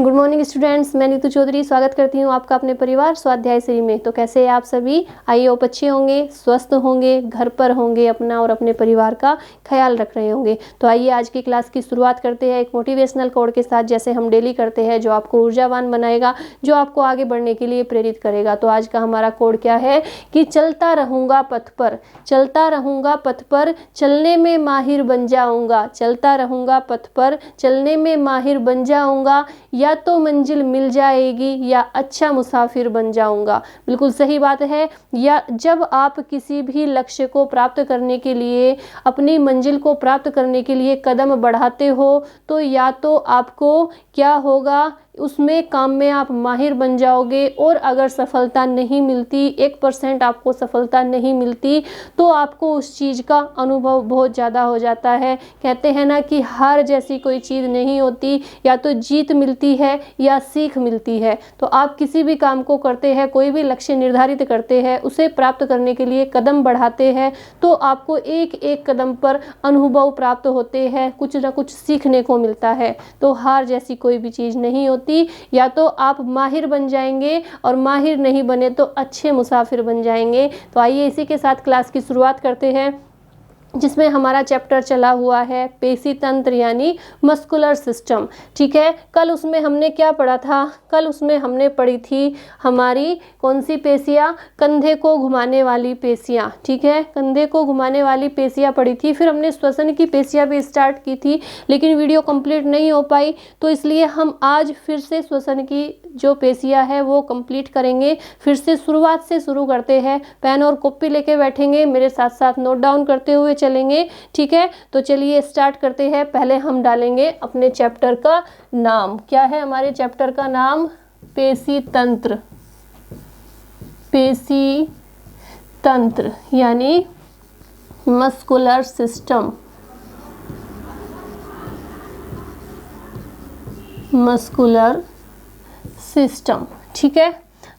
Good morning students, मैं नीतू चौधरी स्वागत करती हूँ आपका अपने परिवार स्वाध्याय श्री में। तो कैसे हैं आप सभी? आइए आप अच्छे होंगे, स्वस्थ होंगे, घर पर होंगे, अपना और अपने परिवार का ख्याल रख रहे होंगे। तो आइए आज की क्लास की शुरुआत करते हैं एक मोटिवेशनल कोड के साथ, जैसे हम डेली करते हैं, जो आपको ऊर्जावान बनाएगा, जो आपको आगे बढ़ने के लिए प्रेरित करेगा। तो आज का हमारा कोड क्या है कि चलता रहूँगा पथ पर, चलता रहूँगा पथ पर, चलने में माहिर बन जाऊँगा। चलता रहूँगा पथ पर, चलने में माहिर बन जाऊँगा, या तो मंजिल मिल जाएगी या अच्छा मुसाफिर बन जाऊंगा। बिल्कुल सही बात है। या जब आप किसी भी लक्ष्य को प्राप्त करने के लिए, अपनी मंजिल को प्राप्त करने के लिए कदम बढ़ाते हो, तो या तो आपको क्या होगा, उसमें काम में आप माहिर बन जाओगे। और अगर सफलता नहीं मिलती, 1% आपको सफलता नहीं मिलती, तो आपको उस चीज़ का अनुभव बहुत ज़्यादा हो जाता है। कहते हैं ना कि हार जैसी कोई चीज़ नहीं होती, या तो जीत मिलती है या सीख मिलती है। तो आप किसी भी काम को करते हैं, कोई भी लक्ष्य निर्धारित करते हैं, उसे प्राप्त करने के लिए कदम बढ़ाते हैं, तो आपको एक एक कदम पर अनुभव प्राप्त होते हैं, कुछ ना कुछ सीखने को मिलता है। तो हार जैसी कोई भी चीज़ नहीं होती। या तो आप माहिर बन जाएंगे, और माहिर नहीं बने तो अच्छे मुसाफिर बन जाएंगे। तो आइए इसी के साथ क्लास की शुरुआत करते हैं, जिसमें हमारा चैप्टर चला हुआ है पेशी तंत्र यानी मस्कुलर सिस्टम। ठीक है, कल उसमें हमने क्या पढ़ा था? कल उसमें हमने पढ़ी थी हमारी कौन सी पेशियाँ? कंधे को घुमाने वाली पेशियाँ। ठीक है, कंधे को घुमाने वाली पेशियाँ पढ़ी थी। फिर हमने श्वसन की पेशियाँ भी स्टार्ट की थी, लेकिन वीडियो कंप्लीट नहीं हो पाई, तो इसलिए हम आज फिर से श्वसन की जो पेशियाँ है वो कंप्लीट करेंगे। फिर से शुरुआत से शुरू करते हैं। पेन और कॉपी लेके बैठेंगे, मेरे साथ साथ नोट डाउन करते हुए चलेंगे। ठीक है, तो चलिए स्टार्ट करते हैं। पहले हम डालेंगे अपने चैप्टर का नाम। क्या है हमारे चैप्टर का नाम? पेशी तंत्र। पेशी तंत्र यानी मस्कुलर सिस्टम। Muscular system. ठीक है,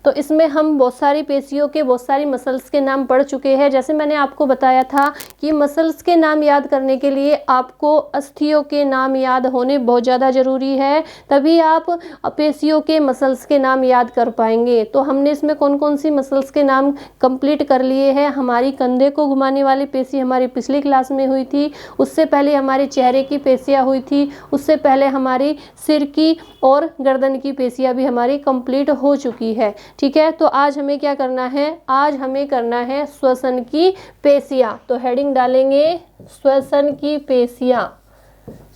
तो इसमें हम बहुत सारी पेशियों के, बहुत सारी मसल्स के नाम पढ़ चुके हैं। जैसे मैंने आपको बताया था कि मसल्स के नाम याद करने के लिए आपको अस्थियों के नाम याद होने बहुत ज़्यादा ज़रूरी है, तभी आप पेशियों के मसल्स के नाम याद कर पाएंगे। तो हमने इसमें कौन कौन सी मसल्स के नाम कंप्लीट कर लिए हैं। हमारी कंधे को घुमाने वाली पेशी हमारी पिछली क्लास में हुई थी, उससे पहले हमारी चेहरे की पेशियाँ हुई थी, उससे पहले हमारी सिर की और गर्दन की पेशियाँ भी हमारी कंप्लीट हो चुकी है। ठीक है, तो आज हमें क्या करना है? आज हमें करना है श्वसन की पेशियाँ। तो हेडिंग डालेंगे श्वसन की पेशियाँ।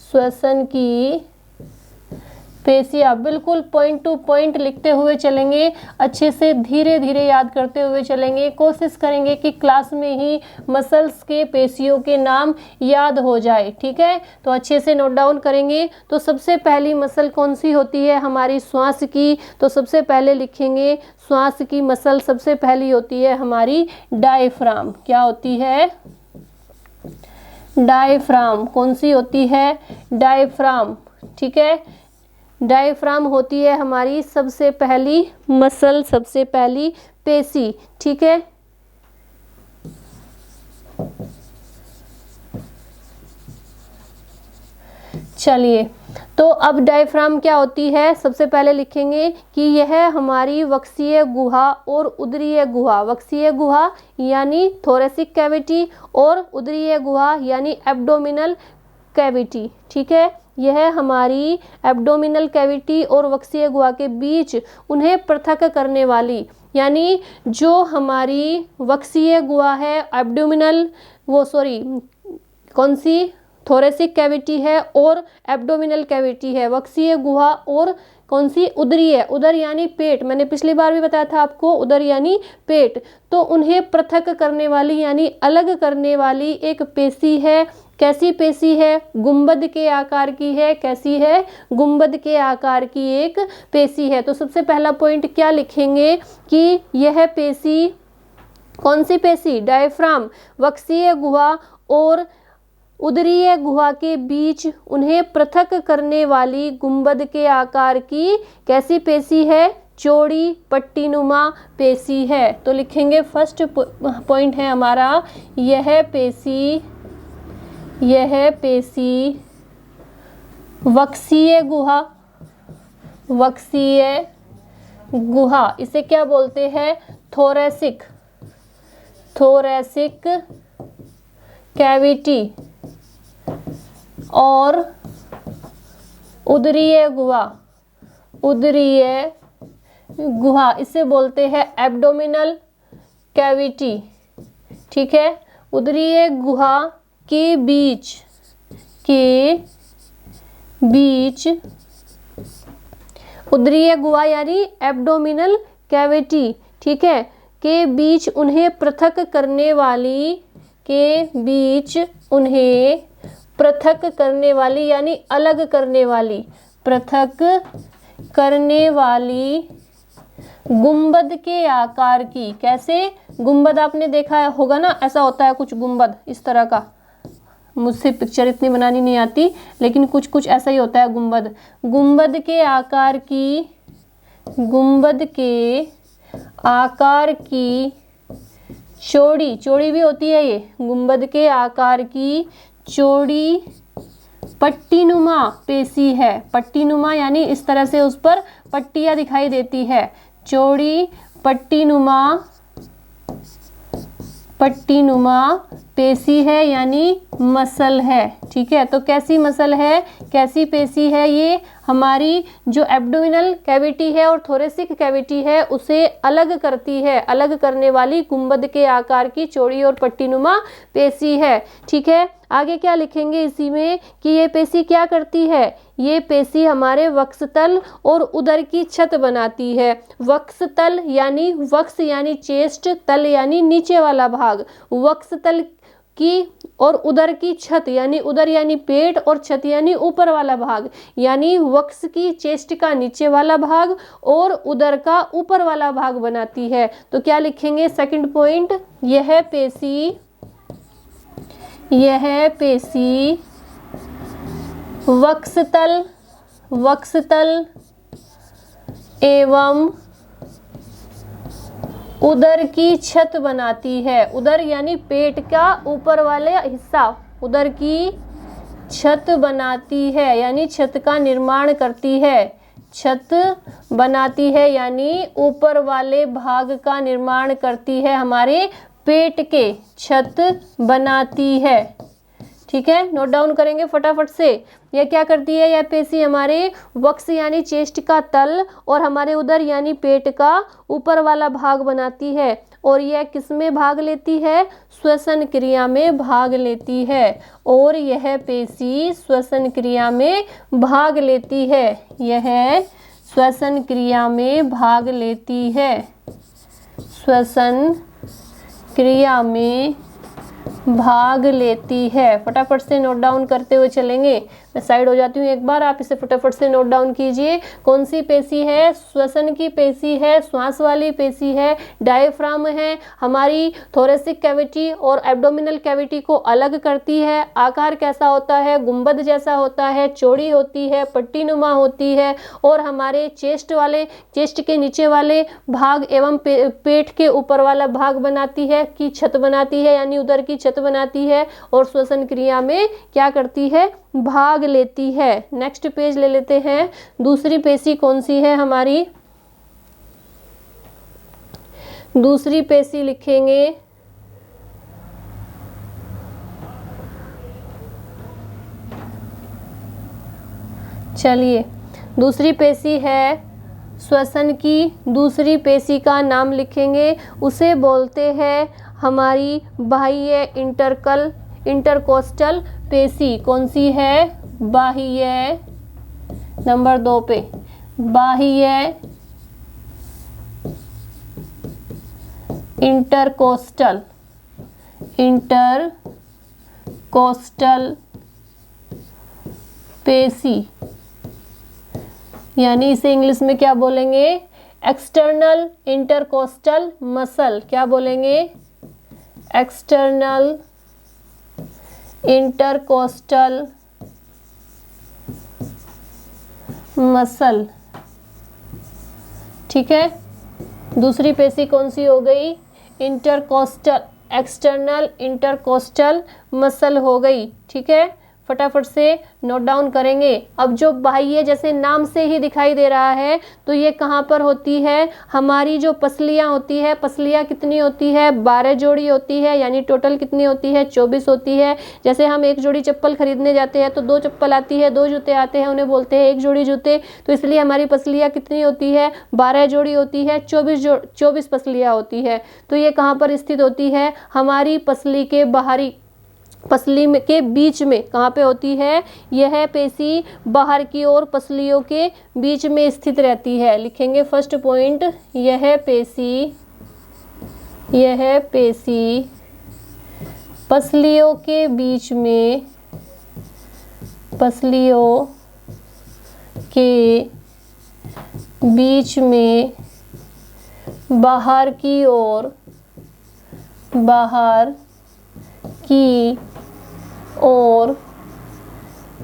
श्वसन की पेशियाँ बिल्कुल पॉइंट टू पॉइंट लिखते हुए चलेंगे, अच्छे से धीरे धीरे याद करते हुए चलेंगे। कोशिश करेंगे कि क्लास में ही मसल्स के, पेशियों के नाम याद हो जाए। ठीक है, तो अच्छे से नोट डाउन करेंगे। तो सबसे पहली मसल कौन सी होती है? हमारी श्वास की। तो सबसे पहले लिखेंगे श्वास की मसल सबसे पहली होती है हमारी डायफ्राम। क्या होती है? डायफ्राम। कौन सी होती है? डायफ्राम। ठीक है, डायफ्राम होती है हमारी सबसे पहली मसल, सबसे पहली पेशी। ठीक है, चलिए, तो अब डायफ्राम क्या होती है? सबसे पहले लिखेंगे कि यह हमारी वक्षीय गुहा और उदरीय गुहा, वक्षीय गुहा यानी थोरेसिक कैविटी, और उदरीय गुहा यानी एब्डोमिनल कैविटी। ठीक है, यह हमारी एब्डोमिनल कैविटी और वक्षीय गुहा के बीच उन्हें पृथक करने वाली, यानी जो हमारी वक्षीय गुहा है, एब्डोमिनल, कौन सी? थोरेसिक कैविटी है और एब्डोमिनल कैविटी है। वक्षीय गुहा और कौन सी? उदरीय। उदर यानी पेट, मैंने पिछली बार भी बताया था आपको, उदर यानी पेट। तो उन्हें पृथक करने वाली यानी अलग करने वाली एक पेशी है। कैसी पेशी है? गुंबद के आकार की है। कैसी है? गुंबद के आकार की एक पेशी है। तो सबसे पहला पॉइंट क्या लिखेंगे कि यह पेशी, कौन सी पेशी? डायफ्राम, वक्षीय गुहा और उदरीय गुहा के बीच उन्हें पृथक करने वाली गुंबद के आकार की कैसी पेशी है? चौड़ी पट्टीनुमा पेशी है। तो लिखेंगे फर्स्ट पॉइंट है हमारा, यह पेशी वक्षीय गुहा वक्षीय गुहा, इसे क्या बोलते हैं? Thoracic, thoracic cavity. और उदरीय गुहा, उदरीय गुहा, इसे बोलते हैं एब्डोमिनल कैविटी। ठीक है, उदरीय गुहा के बीच उदरीय गुहा यानी एब्डोमिनल कैविटी, ठीक है, के बीच उन्हें पृथक करने वाली, के बीच उन्हें पृथक करने वाली यानी अलग करने वाली, पृथक करने वाली गुंबद के आकार की। कैसे? गुंबद आपने देखा होगा ना, ऐसा होता है कुछ गुंबद इस तरह का, मुझसे पिक्चर इतनी बनानी नहीं आती लेकिन कुछ कुछ ऐसा ही होता है गुंबद। गुंबद के आकार की, गुंबद के आकार की चौड़ी, चौड़ी भी होती है ये, गुंबद के आकार की चौड़ी पट्टीनुमा पेशी है। पट्टीनुमा यानी इस तरह से उस पर पट्टियां दिखाई देती है, चौड़ी पट्टीनुमा पेशी है यानी मसल है। ठीक है, तो कैसी मसल है, कैसी पेशी है? ये हमारी जो एब्डोमिनल कैविटी है और थोरेसिक कैविटी है उसे अलग करती है, अलग करने वाली गुंबद के आकार की चौड़ी और पट्टीनुमा पेशी है। ठीक है, आगे क्या लिखेंगे इसी में कि ये पेशी क्या करती है? ये पेशी हमारे वक्षतल और उदर की छत बनाती है। वक्षतल यानी वक्ष यानी चेस्ट, तल यानी नीचे वाला भाग, वक्षतल की और उदर की छत यानी उदर यानी पेट और छत यानी ऊपर वाला भाग, यानी वक्ष की चेस्ट का नीचे वाला भाग और उदर का ऊपर वाला भाग बनाती है। तो क्या लिखेंगे सेकंड पॉइंट? यह पेशी वक्षतल एवं उदर की छत बनाती है। उदर यानी पेट का ऊपर वाले हिस्सा, उदर की छत बनाती है यानी छत का निर्माण करती है, छत बनाती है यानी ऊपर वाले भाग का निर्माण करती है, हमारे पेट के छत बनाती है। ठीक है, नोट डाउन करेंगे फटाफट से। यह क्या करती है? यह पेशी हमारे वक्ष यानी चेस्ट का तल और हमारे उदर यानी पेट का ऊपर वाला भाग बनाती है। और यह किस में भाग लेती है? श्वसन क्रिया में भाग लेती है। और यह पेशी श्वसन क्रिया में भाग लेती है, यह श्वसन क्रिया में भाग लेती है, श्वसन क्रिया में भाग लेती है। फटाफट से नोट डाउन करते हुए चलेंगे। मैं साइड हो जाती हूँ एक बार, आप इसे फटाफट से नोट डाउन कीजिए। कौन सी पेशी है? श्वसन की पेशी है, श्वास वाली पेशी है, डायफ्राम है, हमारी थोरेसिक कैविटी और एब्डोमिनल कैविटी को अलग करती है। आकार कैसा होता है? गुंबद जैसा होता है, चौड़ी होती है, पट्टीनुमा होती है और हमारे चेस्ट के नीचे वाले भाग एवं पेट के ऊपर वाला भाग बनाती है, की छत बनाती है यानी उदर की छत बनाती है और श्वसन क्रिया में क्या करती है? भाग लेती है। नेक्स्ट पेज ले लेते हैं। दूसरी पेशी कौन सी है हमारी? दूसरी पेशी लिखेंगे चलिए, दूसरी पेशी है श्वसन की। दूसरी पेशी का नाम लिखेंगे, उसे बोलते हैं हमारी बाह्य इंटरकोस्टल पेशी। कौन सी है? बाह्य, नंबर 2 पे, बाह्य इंटरकोस्टल पेशी, यानी इसे इंग्लिश में क्या बोलेंगे? External intercostal muscle. क्या बोलेंगे? External intercostal muscle. ठीक है, दूसरी पेशी कौन सी हो गई? इंटरकोस्टल, एक्सटर्नल इंटरकोस्टल मसल हो गई। ठीक है, फटाफट से नोट डाउन करेंगे। अब जो बाह्य जैसे नाम से ही दिखाई दे रहा है, तो ये कहाँ पर होती है, हमारी जो पसलियाँ होती है, पसलियाँ कितनी होती है, 12 जोड़ी होती है, यानी टोटल कितनी होती है, 24 होती है। जैसे हम एक जोड़ी चप्पल खरीदने जाते हैं तो 2 चप्पल आती है, 2 जूते आते हैं, उन्हें बोलते हैं एक जोड़ी जूते। तो इसलिए हमारी पसलियाँ कितनी होती है, 12 जोड़ी होती है, 24 पसलियाँ होती है। तो ये कहाँ पर स्थित होती है, हमारी पसली के बाहरी, पसली के बीच में कहाँ पे होती है, यह पेशी बाहर की ओर पसलियों के बीच में स्थित रहती है। लिखेंगे फर्स्ट पॉइंट, यह पेशी पसलियों के बीच में, पसलियों के बीच में बाहर की ओर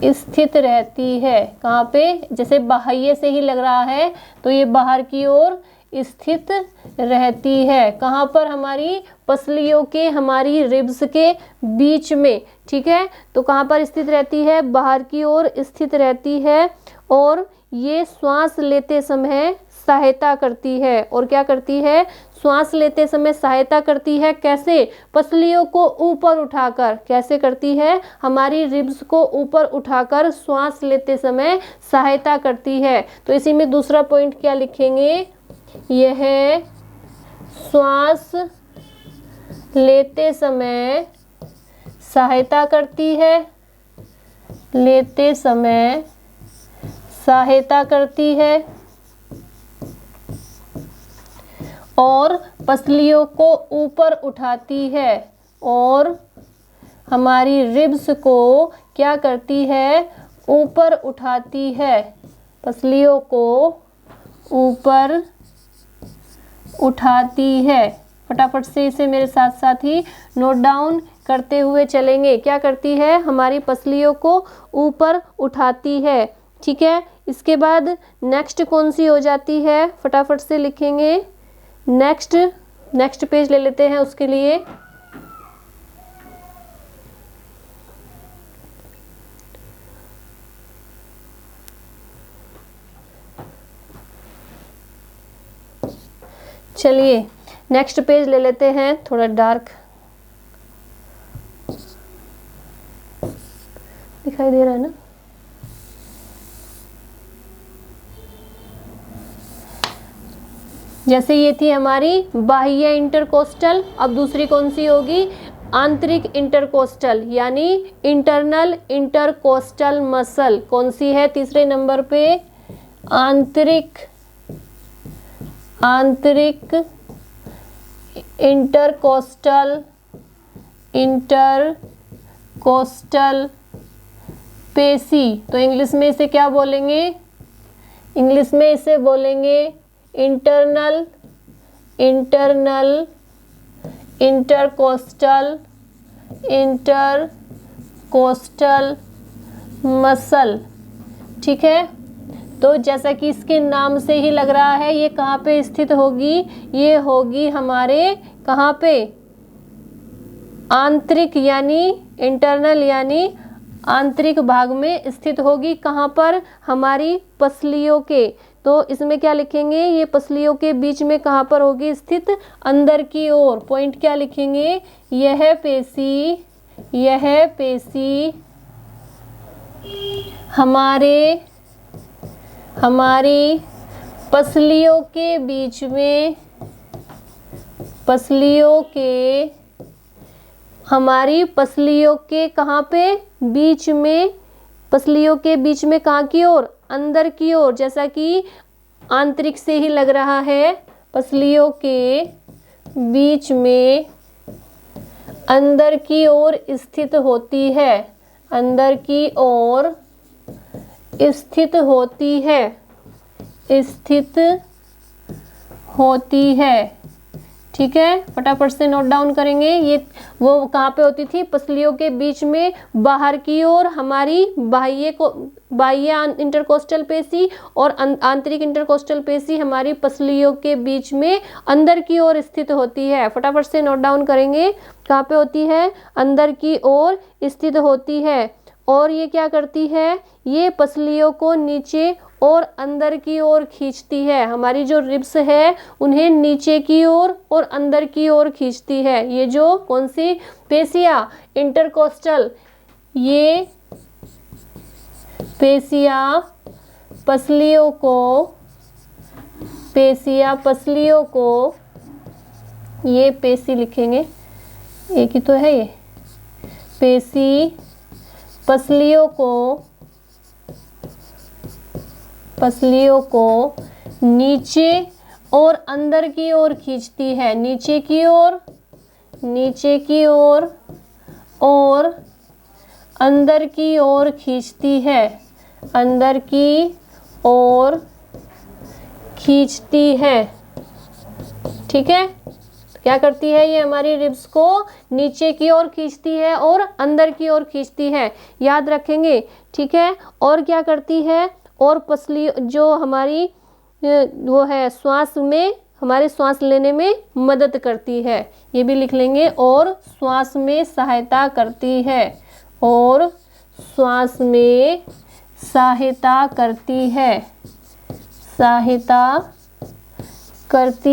स्थित रहती है। कहाँ पे, जैसे बाह्य से ही लग रहा है तो ये बाहर की ओर स्थित रहती है। कहाँ पर, हमारी पसलियों के, हमारी रिब्स के बीच में। ठीक है, तो कहाँ पर स्थित रहती है, बाहर की ओर स्थित रहती है। और ये श्वास लेते समय सहायता करती है। और क्या करती है, श्वास लेते समय सहायता करती है। कैसे, पसलियों को ऊपर उठाकर। कैसे करती है, हमारी रिब्स को ऊपर उठाकर श्वास लेते समय सहायता करती है। तो इसी में दूसरा पॉइंट क्या लिखेंगे, यह श्वास लेते समय सहायता करती है, लेते समय सहायता करती है। और पसलियों को ऊपर उठाती है। और हमारी रिब्स को क्या करती है, ऊपर उठाती है। पसलियों को ऊपर उठाती है। फटाफट से इसे मेरे साथ साथ ही नोट डाउन करते हुए चलेंगे। क्या करती है, हमारी पसलियों को ऊपर उठाती है। ठीक है, इसके बाद नेक्स्ट कौन सी हो जाती है, फटाफट से लिखेंगे। नेक्स्ट पेज ले लेते हैं उसके लिए। चलिए नेक्स्ट पेज ले लेते हैं, थोड़ा डार्क दिखाई दे रहा है ना। जैसे ये थी हमारी बाह्य इंटरकोस्टल, अब दूसरी कौन सी होगी, आंतरिक इंटरकोस्टल, यानी इंटरनल इंटरकोस्टल मसल। कौन सी है, तीसरे नंबर पे आंतरिक इंटरकोस्टल पेशी। तो इंग्लिश में इसे क्या बोलेंगे, इंग्लिश में इसे बोलेंगे इंटरनल इंटरकोस्टल मसल। ठीक है, तो जैसा कि इसके नाम से ही लग रहा है, ये कहाँ पे स्थित होगी, ये होगी हमारे कहाँ पे, आंतरिक यानी इंटरनल यानी आंतरिक भाग में स्थित होगी। कहाँ पर, हमारी पसलियों के। तो इसमें क्या लिखेंगे, ये पसलियों के बीच में कहाँ पर होगी स्थित, अंदर की ओर। पॉइंट क्या लिखेंगे, यह पेशी हमारी पसलियों के बीच में, हमारी पसलियों के कहाँ पे, बीच में, पसलियों के बीच में कहाँ की ओर, अंदर की ओर। जैसा कि आंतरिक से ही लग रहा है, पसलियों के बीच में अंदर की ओर स्थित होती है, अंदर की ओर स्थित होती है। ठीक है, फटाफट से नोट डाउन करेंगे। ये वो कहाँ पे होती थी, पसलियों के बीच में बाहर की ओर हमारी बाह्य इंटरकोस्टल पेशी, और आंतरिक इंटरकोस्टल पेशी हमारी पसलियों के बीच में अंदर की ओर स्थित होती है। फटाफट से नोट डाउन करेंगे, कहाँ पे होती है, अंदर की ओर स्थित होती है। और ये क्या करती है, ये पसलियों को नीचे और अंदर की ओर खींचती है। हमारी जो रिब्स है उन्हें नीचे की ओर और अंदर की ओर खींचती है। ये जो कौन सी पेशिया, इंटरकोस्टल, ये पेशिया पसलियों को, ये पेशी लिखेंगे, एक ही तो है ये, पेशी पसलियों को नीचे और अंदर की ओर खींचती है, नीचे की ओर और अंदर की ओर खींचती है, अंदर की ओर खींचती है। ठीक है, क्या करती है ये, हमारी रिब्स को नीचे की ओर खींचती है और अंदर की ओर खींचती है, याद रखेंगे। ठीक है, और क्या करती है, और पसली जो हमारी वो है श्वास में, हमारे श्वास लेने में मदद करती है, ये भी लिख लेंगे, और श्वास में सहायता करती है, और श्वास में सहायता करती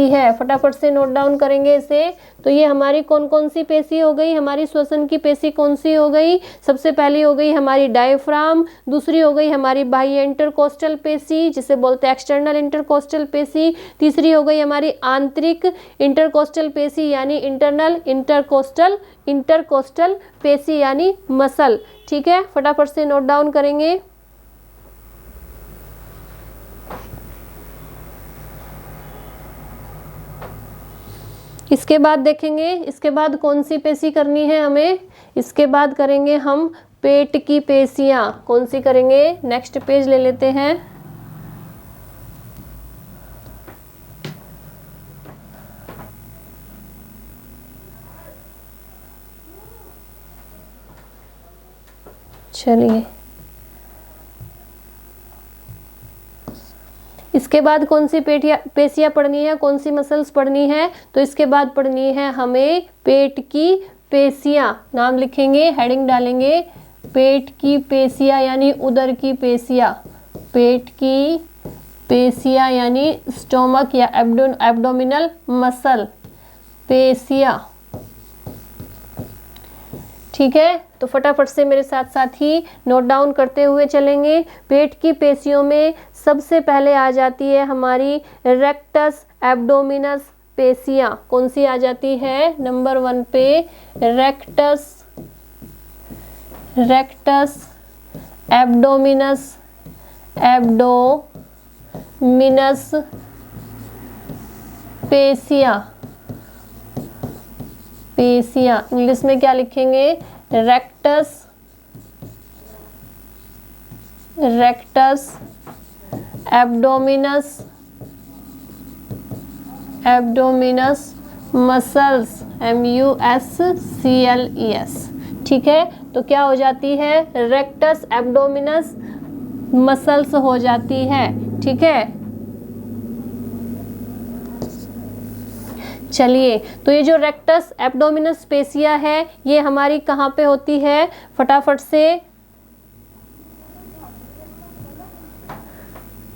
है। फटाफट से नोट डाउन करेंगे इसे। तो ये हमारी कौन कौन सी पेशी हो गई, हमारी श्वसन की पेशी कौन सी हो गई, सबसे पहली हो गई हमारी डायफ्राम, दूसरी हो गई हमारी बाह्य इंटरकोस्टल पेशी जिसे बोलते हैं एक्सटर्नल इंटरकोस्टल पेशी, तीसरी हो गई हमारी आंतरिक इंटरकोस्टल पेशी यानी इंटरनल इंटरकोस्टल पेशी यानी मसल। ठीक है, फटाफट से नोट डाउन करेंगे। इसके बाद देखेंगे, इसके बाद कौन सी पेशी करनी है हमें, इसके बाद करेंगे हम पेट की पेशियां। कौन सी करेंगे, नेक्स्ट पेज ले लेते हैं। चलिए, इसके बाद कौन सी पेशियां पढ़नी है, कौन सी मसल्स पढ़नी है, तो इसके बाद पढ़नी है हमें पेट की पेशियां। नाम लिखेंगे, हेडिंग डालेंगे, पेट की पेशियां यानी उदर की पेशियां, पेट की पेशियां यानी स्टोमक या एब्डोमिनल मसल पेशियां। ठीक है, तो फटाफट से मेरे साथ साथ ही नोट डाउन करते हुए चलेंगे। पेट की पेशियों में सबसे पहले आ जाती है हमारी रेक्टस एब्डोमिनस पेशियां। कौन सी आ जाती है, नंबर 1 पे रेक्टस एब्डोमिनस पेशियां। इंग्लिश में क्या लिखेंगे, रेक्टस एब्डोमिनस मसल्स MUSCLES। ठीक है, तो क्या हो जाती है, रेक्टस एब्डोमिनस मसल्स हो जाती है। ठीक है, चलिए, तो ये जो रेक्टस एब्डोमिनस पेशिया है ये हमारी कहाँ पे होती है, फटाफट से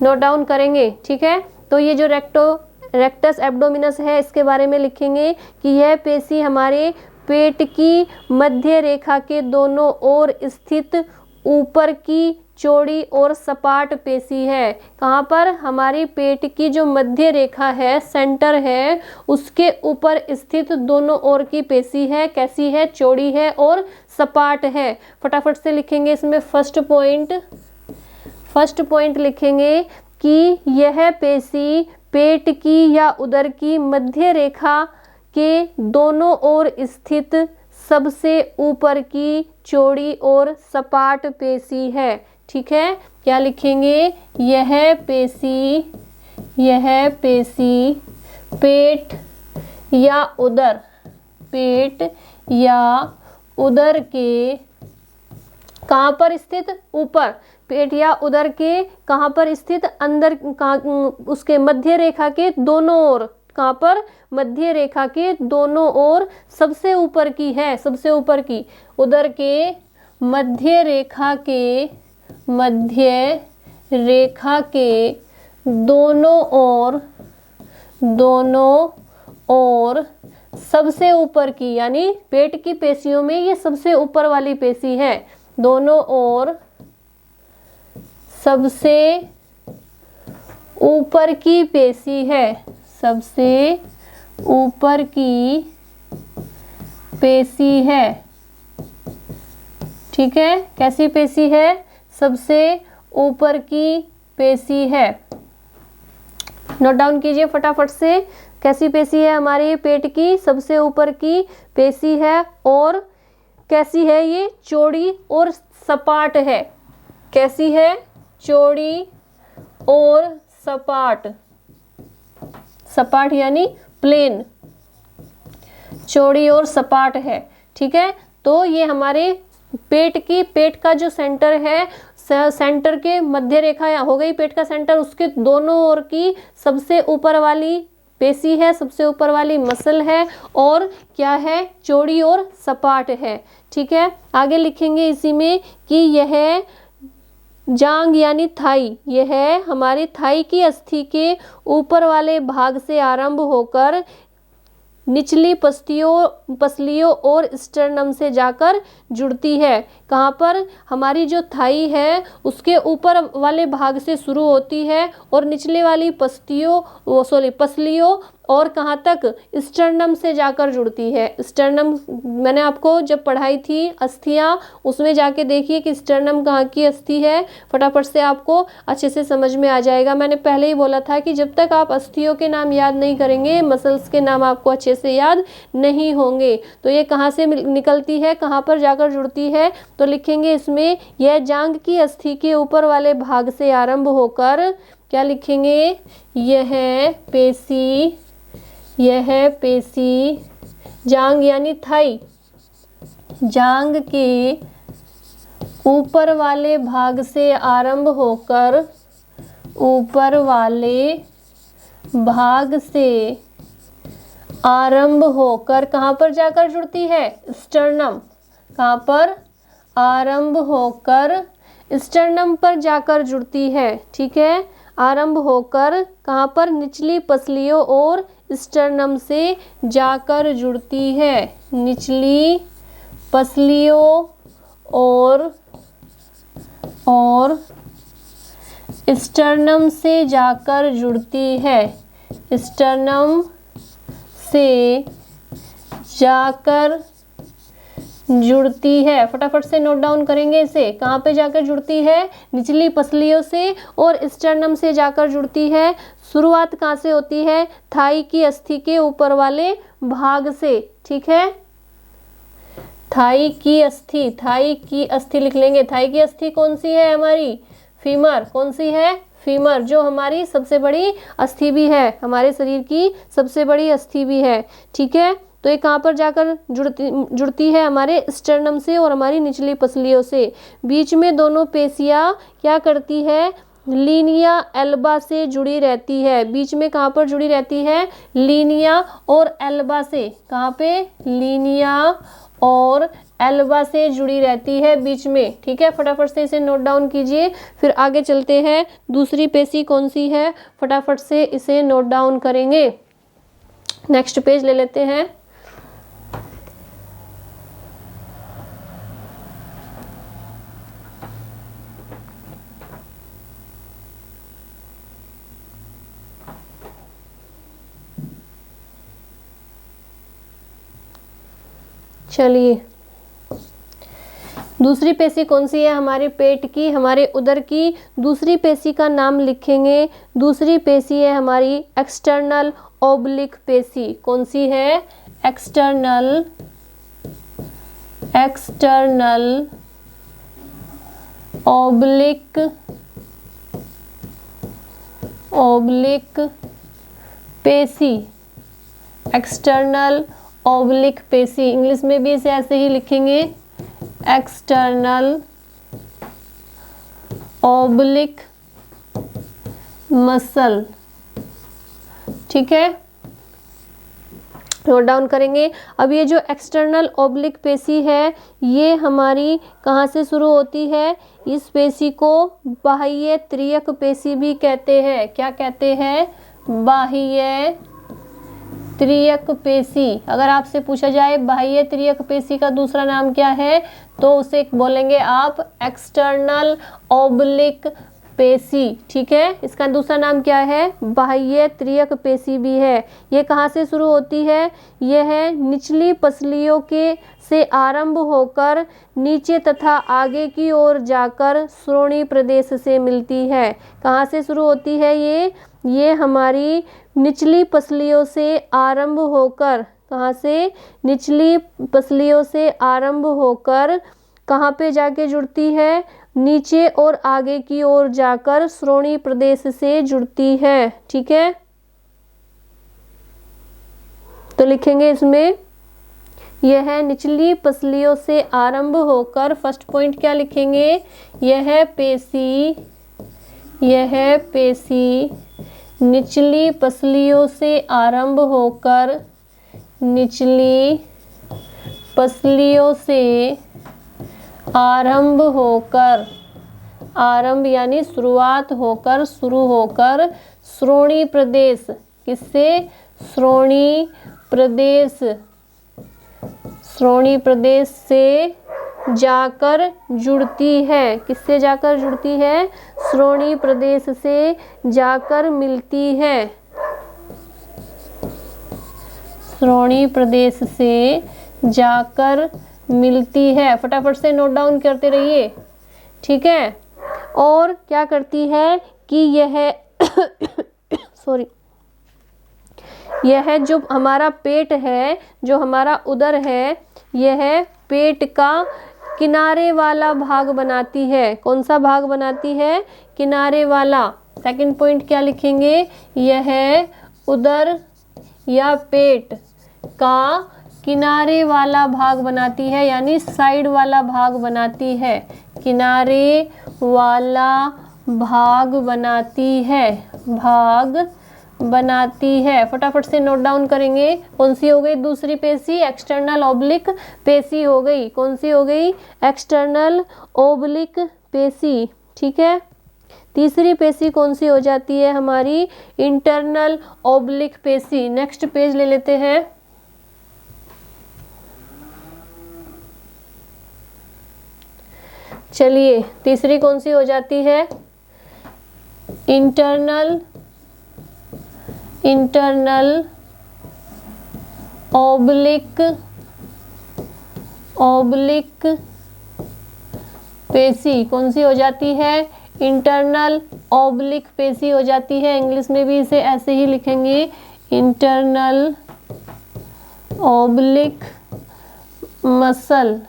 नोट डाउन करेंगे। ठीक है, तो ये जो रेक्टस एब्डोमिनस है इसके बारे में लिखेंगे कि यह पेशी हमारे पेट की मध्य रेखा के दोनों ओर स्थित ऊपर की चौड़ी और सपाट पेशी है। कहाँ पर, हमारी पेट की जो मध्य रेखा है, सेंटर है, उसके ऊपर स्थित दोनों ओर की पेशी है। कैसी है, चौड़ी है और सपाट है। फटाफट से लिखेंगे इसमें फर्स्ट पॉइंट लिखेंगे कि यह पेशी पेट की या उदर की मध्य रेखा के दोनों ओर स्थित सबसे ऊपर की चौड़ी और सपाट पेशी है। ठीक है, क्या लिखेंगे, यह पेशी पेट या उदर के कहाँ पर स्थित, ऊपर, पेट या उदर के कहाँ पर स्थित, अंदर, उसके मध्य रेखा के दोनों ओर, कहाँ पर, मध्य रेखा के दोनों ओर सबसे ऊपर की है, सबसे ऊपर की, उदर के मध्य रेखा के दोनों ओर सबसे ऊपर की, यानी पेट की पेशियों में ये सबसे ऊपर वाली पेशी है, दोनों ओर सबसे ऊपर की पेशी है, सबसे ऊपर की पेशी है। ठीक है, कैसी पेशी है? सबसे ऊपर की पेशी है। नोट डाउन कीजिए फटाफट से, कैसी पेशी है हमारी पेट की? सबसे ऊपर की पेशी है। और कैसी है ये? चौड़ी और सपाट है। कैसी है? चौड़ी और सपाट। सपाट यानी प्लेन, चौड़ी और सपाट है। ठीक है, तो ये हमारे पेट का जो सेंटर है, सेंटर के मध्य रेखा हो गई पेट का सेंटर, उसके दोनों ओर की सबसे ऊपर वाली पेशी है, सबसे ऊपर वाली मसल है, और क्या है? चौड़ी और सपाट है। ठीक है, आगे लिखेंगे इसी में कि यह जांग यानी थाई, यह हमारी थाई की अस्थि के ऊपर वाले भाग से आरंभ होकर निचली पसलियों और स्टर्नम से जाकर जुड़ती है। कहाँ पर? हमारी जो थाई है उसके ऊपर वाले भाग से शुरू होती है और निचले वाली पसलियों और कहाँ तक? स्टर्नम से जाकर जुड़ती है। स्टर्नम मैंने आपको जब पढ़ाई थी अस्थियाँ, उसमें जाके देखिए कि स्टर्नम कहाँ की अस्थि है, फटाफट से आपको अच्छे से समझ में आ जाएगा। मैंने पहले ही बोला था कि जब तक आप अस्थियों के नाम याद नहीं करेंगे, मसल्स के नाम आपको अच्छे से याद नहीं होंगे। तो ये कहाँ से निकलती है, कहाँ पर जाकर जुड़ती है? तो लिखेंगे इसमें, यह जांघ की अस्थि के ऊपर वाले भाग से आरंभ होकर, क्या लिखेंगे? यह पेशी जांघ यानी थाई, जांघ के ऊपर वाले भाग से आरंभ होकर, ऊपर वाले भाग से आरंभ होकर कहाँ पर जाकर जुड़ती है? स्टर्नम। कहाँ पर? आरंभ होकर स्टर्नम पर जाकर जुड़ती है। ठीक है, आरंभ होकर कहाँ पर? निचली पसलियों और स्टर्नम से जाकर जुड़ती है। निचली पसलियों और स्टर्नम से जाकर जुड़ती है। स्टर्नम से जाकर जुड़ती है। फटाफट से नोट डाउन करेंगे इसे। कहाँ पे जाकर जुड़ती है? निचली पसलियों से और स्टर्नम से जाकर जुड़ती है। शुरुआत कहाँ से होती है? थाई की अस्थि के ऊपर वाले भाग से। ठीक है, थाई की अस्थि लिख लेंगे। थाई की अस्थि कौन सी है? हमारी फीमर। कौन सी है? फीमर, जो हमारी सबसे बड़ी अस्थि भी है, हमारे शरीर की सबसे बड़ी अस्थि भी है। ठीक है, तो ये कहाँ पर जाकर जुड़ती है? हमारे स्टर्नम से और हमारी निचली पसलियों से। बीच में दोनों पेशियाँ क्या करती है? लीनिया एल्बा से जुड़ी रहती है। बीच में कहाँ पर जुड़ी रहती है? लीनिया और एल्बा से। कहाँ पे? लीनिया और एल्बा से जुड़ी रहती है बीच में। ठीक है, फटाफट से इसे नोट डाउन कीजिए, फिर आगे चलते हैं। दूसरी पेशी कौन सी है? फटाफट से इसे नोट डाउन करेंगे। नेक्स्ट पेज ले लेते हैं। चलिए, दूसरी पेशी कौन सी है? हमारे पेट की, हमारे उदर की दूसरी पेशी का नाम लिखेंगे। दूसरी पेशी है हमारी एक्सटर्नल ओब्लिक पेशी। कौन सी है? एक्सटर्नल ओब्लिक पेशी। एक्सटर्नल ओब्लिक पेशी, इंग्लिश में भी इसे ऐसे ही लिखेंगे, एक्सटर्नल ओब्लिक मसल। ठीक है, नोट डाउन करेंगे। अब ये जो एक्सटर्नल ओब्लिक पेशी है ये हमारी कहाँ से शुरू होती है? इस पेशी को बाह्य त्रियक पेशी भी कहते हैं। क्या कहते हैं? बाह्य त्रियक पेशी। अगर आपसे पूछा जाए बाह्य त्रियक पेशी का दूसरा नाम क्या है, तो उसे बोलेंगे आप एक्सटर्नल ओब्लिक पेशी। ठीक है, इसका दूसरा नाम क्या है? बाह्य त्रियक पेशी भी है। ये कहाँ से शुरू होती है? यह निचली पसलियों के से आरंभ होकर नीचे तथा आगे की ओर जाकर श्रोणि प्रदेश से मिलती है। कहाँ से शुरू होती है ये हमारी निचली पसलियों से आरंभ होकर, कहाँ से? निचली पसलियों से आरंभ होकर कहाँ पे जाके जुड़ती है? नीचे और आगे की ओर जाकर श्रोणि प्रदेश से जुड़ती है। ठीक है, तो लिखेंगे इसमें यह निचली पसलियों से आरंभ होकर, फर्स्ट पॉइंट क्या लिखेंगे? यह पेशी निचली पसलियों से आरंभ होकर, निचली पसलियों से आरंभ होकर, आरंभ यानी शुरुआत होकर, शुरू होकर श्रोणि प्रदेश, किससे? श्रोणि प्रदेश से जाकर जुड़ती है। किससे जाकर जुड़ती है? श्रोणि प्रदेश से जाकर मिलती है। श्रोणि प्रदेश से जाकर मिलती है। फटाफट से नोट डाउन करते रहिए। ठीक है, और क्या करती है कि यह यह जो हमारा पेट है, जो हमारा उदर है, यह पेट का किनारे वाला भाग बनाती है। कौन सा भाग बनाती है? किनारे वाला। सेकंड पॉइंट क्या लिखेंगे? यह उदर या पेट का किनारे वाला भाग बनाती है, यानी साइड वाला भाग बनाती है। किनारे वाला भाग बनाती है। फटाफट से नोट डाउन करेंगे। कौन सी हो गई दूसरी पेशी? एक्सटर्नल ओब्लिक पेशी हो गई। कौन सी हो गई? एक्सटर्नल ओब्लिक पेशी। ठीक है, तीसरी पेशी कौन सी हो जाती है हमारी? इंटरनल ओब्लिक पेशी। नेक्स्ट पेज ले लेते हैं। चलिए, तीसरी कौन सी हो जाती है? इंटरनल ओब्लिक पेशी। कौन सी हो जाती है? इंटरनल ओब्लिक पेशी हो जाती है। इंग्लिश में भी इसे ऐसे ही लिखेंगे, इंटरनल ओब्लिक मसल।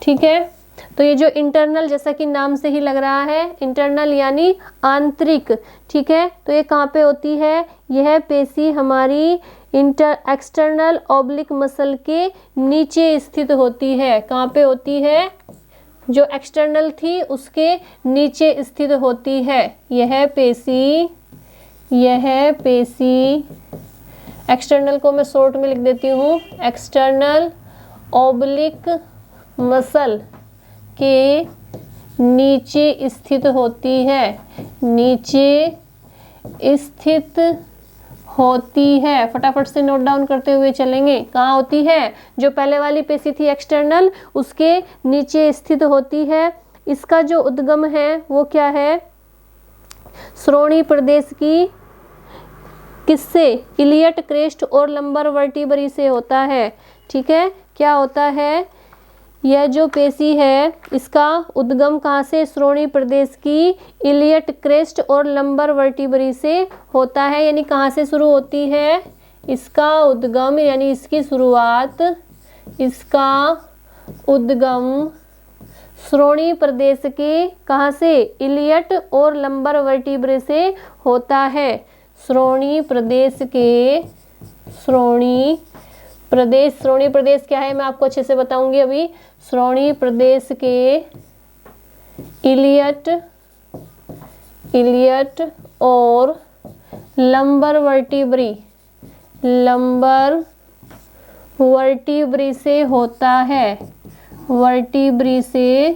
ठीक है, तो ये जो इंटरनल, जैसा कि नाम से ही लग रहा है, इंटरनल यानी आंतरिक। ठीक है, तो ये कहाँ पे होती है? यह पेशी हमारी एक्सटर्नल ओब्लिक मसल के नीचे स्थित होती है। कहाँ पे होती है? जो एक्सटर्नल थी उसके नीचे स्थित होती है। यह पेशी एक्सटर्नल को मैं शॉर्ट में लिख देती हूँ, एक्सटर्नल ओब्लिक मसल के नीचे स्थित होती है। नीचे स्थित होती है। फटाफट से नोट डाउन करते हुए चलेंगे। कहाँ होती है? जो पहले वाली पेशी थी एक्सटर्नल, उसके नीचे स्थित होती है। इसका जो उद्गम है वो क्या है? श्रोणि प्रदेश की किससे? इलियट क्रेस्ट और लंबर वर्टिब्री से होता है। ठीक है, क्या होता है? यह जो पेशी है इसका उद्गम कहाँ से? श्रोणि प्रदेश की इलियट क्रेस्ट और लंबर वर्टिब्री से होता है। यानी कहाँ से शुरू होती है? इसका उद्गम यानी इसकी शुरुआत, इसका उद्गम श्रोणि प्रदेश के कहाँ से? इलियट और लंबर वर्टिब्रे से होता है। श्रोणि प्रदेश क्या है मैं आपको अच्छे से बताऊंगी अभी। श्रोणि प्रदेश के इलियट और लंबर लंबर वर्टिब्री से होता है, वर्टिब्री से